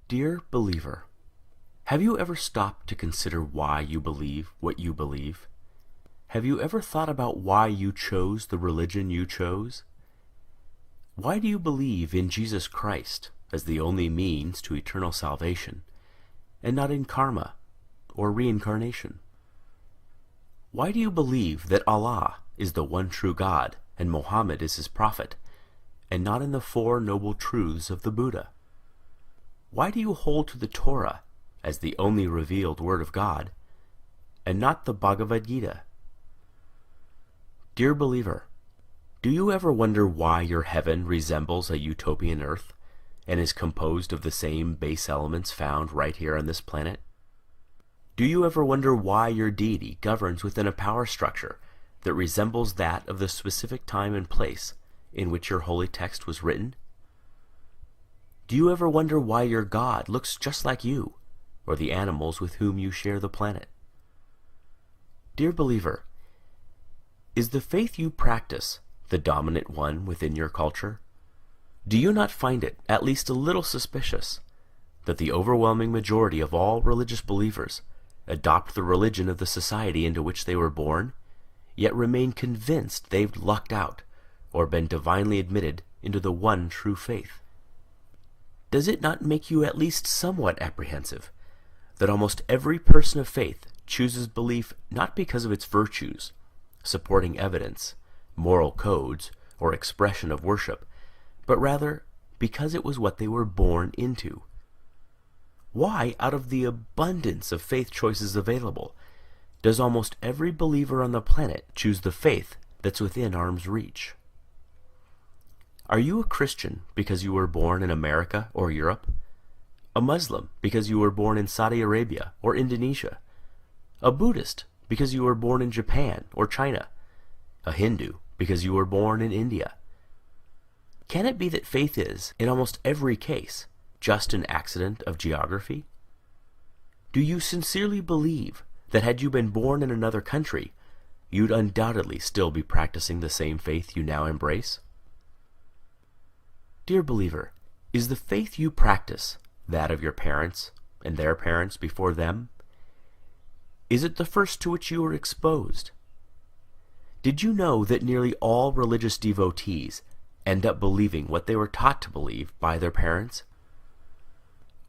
Dear believer, have you ever stopped to consider why you believe what you believe? Have you ever thought about why you chose the religion you chose? Why do you believe in Jesus Christ as the only means to eternal salvation, and not in karma or reincarnation? Why do you believe that Allah is the one true God and Muhammad is his prophet, and not in the Four Noble Truths of the Buddha? Why do you hold to the Torah as the only revealed word of God, and not the Bhagavad Gita? Dear believer, do you ever wonder why your heaven resembles a utopian earth, and is composed of the same base elements found right here on this planet? Do you ever wonder why your deity governs within a power structure that resembles that of the specific time and place in which your holy text was written? Do you ever wonder why your God looks just like you, or the animals with whom you share the planet? Dear believer, is the faith you practice the dominant one within your culture? Do you not find it at least a little suspicious that the overwhelming majority of all religious believers adopt the religion of the society into which they were born, yet remain convinced they've lucked out or been divinely admitted into the one true faith? Does it not make you at least somewhat apprehensive that almost every person of faith chooses belief not because of its virtues, supporting evidence, moral codes, or expression of worship, but rather because it was what they were born into? Why, out of the abundance of faith choices available, does almost every believer on the planet choose the faith that's within arm's reach? Are you a Christian because you were born in America or Europe? A Muslim because you were born in Saudi Arabia or Indonesia? A Buddhist because you were born in Japan or China? A Hindu because you were born in India? Can it be that faith is, in almost every case, just an accident of geography? Do you sincerely believe that had you been born in another country, you'd undoubtedly still be practicing the same faith you now embrace? Dear believer, is the faith you practice that of your parents and their parents before them? Is it the first to which you were exposed? Did you know that nearly all religious devotees end up believing what they were taught to believe by their parents?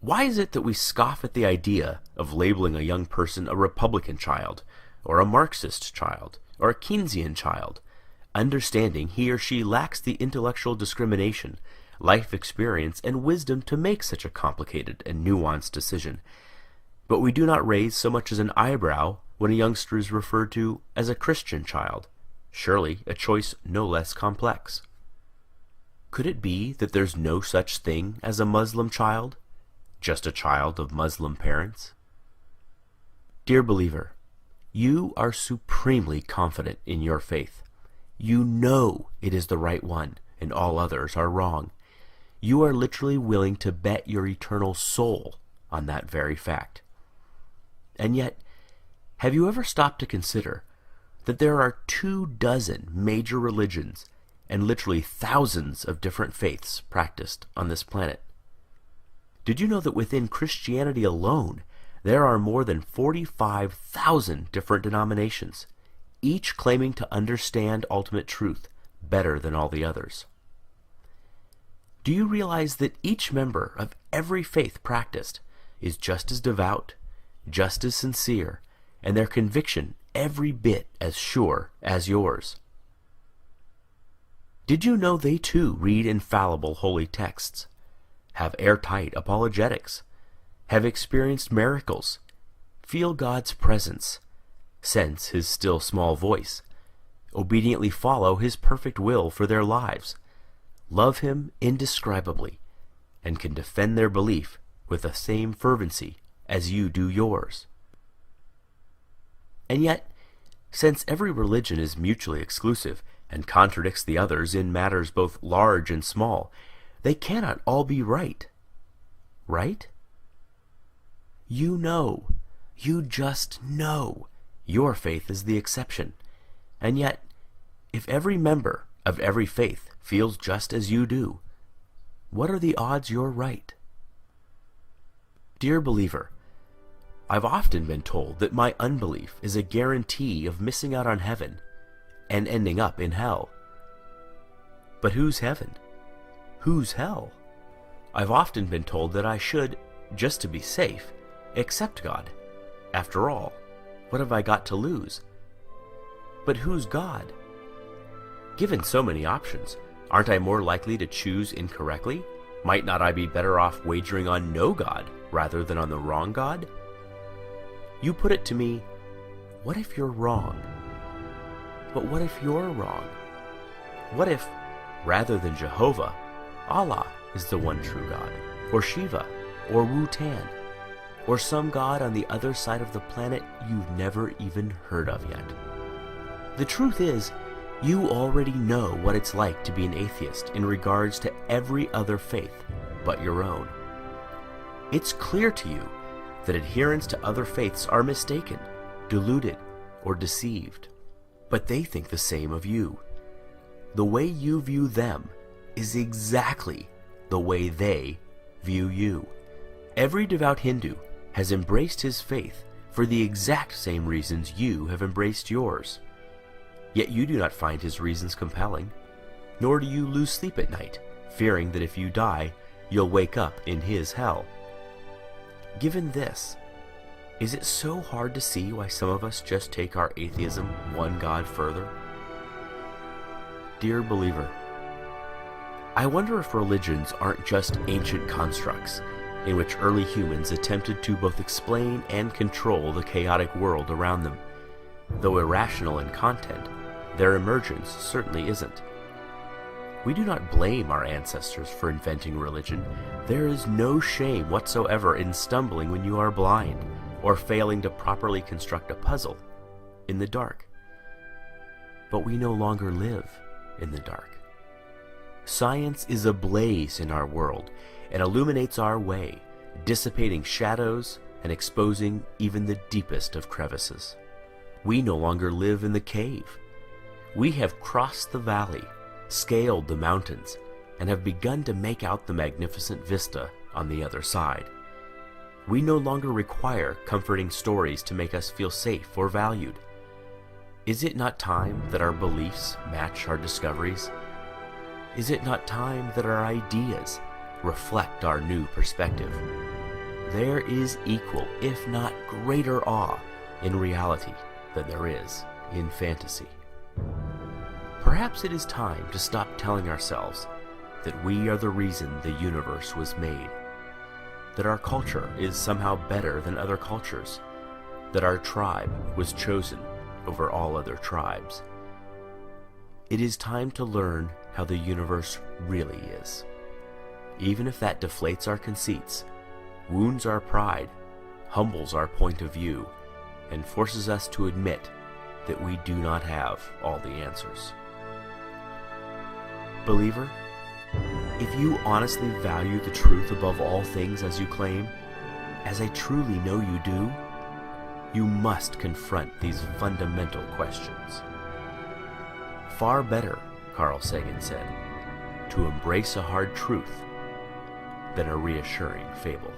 Why is it that we scoff at the idea of labeling a young person a Republican child, or a Marxist child, or a Keynesian child, understanding he or she lacks the intellectual discrimination, life experience, and wisdom to make such a complicated and nuanced decision? But we do not raise so much as an eyebrow when a youngster is referred to as a Christian child, surely a choice no less complex. Could it be that there's no such thing as a Muslim child, just a child of Muslim parents? Dear believer, you are supremely confident in your faith. You know it is the right one, and all others are wrong. You are literally willing to bet your eternal soul on that very fact. And yet, have you ever stopped to consider that there are 24 major religions and literally thousands of different faiths practiced on this planet? Did you know that within Christianity alone, there are more than 45,000 different denominations, each claiming to understand ultimate truth better than all the others? Do you realize that each member of every faith practiced is just as devout, just as sincere, and their conviction every bit as sure as yours? Did you know they too read infallible holy texts, have airtight apologetics, have experienced miracles, feel God's presence, sense his still small voice, obediently follow his perfect will for their lives, love him indescribably, and can defend their belief with the same fervency as you do yours? And yet, since every religion is mutually exclusive and contradicts the others in matters both large and small, they cannot all be right. Right? You just know, your faith is the exception. And yet, if every member of every faith feels just as you do, what are the odds you're right? Dear believer, I've often been told that my unbelief is a guarantee of missing out on heaven and ending up in hell. But who's heaven? Who's hell? I've often been told that I should, just to be safe, accept God. After all, what have I got to lose? But who's God? Given so many options, aren't I more likely to choose incorrectly? Might not I be better off wagering on no God rather than on the wrong God? You put it to me, what if you're wrong? But what if you're wrong? What if, rather than Jehovah, Allah is the one true God, or Shiva, or Wu-Tan, or some god on the other side of the planet you've never even heard of yet? The truth is, you already know what it's like to be an atheist in regards to every other faith but your own. It's clear to you that adherents to other faiths are mistaken, deluded, or deceived, but they think the same of you. The way you view them is exactly the way they view you. Every devout Hindu has embraced his faith for the exact same reasons you have embraced yours. Yet you do not find his reasons compelling, nor do you lose sleep at night, fearing that if you die, you'll wake up in his hell. Given this, is it so hard to see why some of us just take our atheism one God further? Dear believer, I wonder if religions aren't just ancient constructs in which early humans attempted to both explain and control the chaotic world around them. Though irrational in content, their emergence certainly isn't. We do not blame our ancestors for inventing religion. There is no shame whatsoever in stumbling when you are blind, or failing to properly construct a puzzle in the dark. But we no longer live in the dark. Science is ablaze in our world and illuminates our way, dissipating shadows and exposing even the deepest of crevices. We no longer live in the cave. We have crossed the valley, scaled the mountains, and have begun to make out the magnificent vista on the other side. We no longer require comforting stories to make us feel safe or valued. Is it not time that our beliefs match our discoveries? Is it not time that our ideas reflect our new perspective? There is equal, if not greater awe in reality than there is in fantasy. Perhaps it is time to stop telling ourselves that we are the reason the universe was made, that our culture is somehow better than other cultures, that our tribe was chosen over all other tribes. It is time to learn how the universe really is, even if that deflates our conceits, wounds our pride, humbles our point of view, and forces us to admit that we do not have all the answers. Believer, if you honestly value the truth above all things as you claim, as I truly know you do, you must confront these fundamental questions. Far better, Carl Sagan said, to embrace a hard truth than a reassuring fable.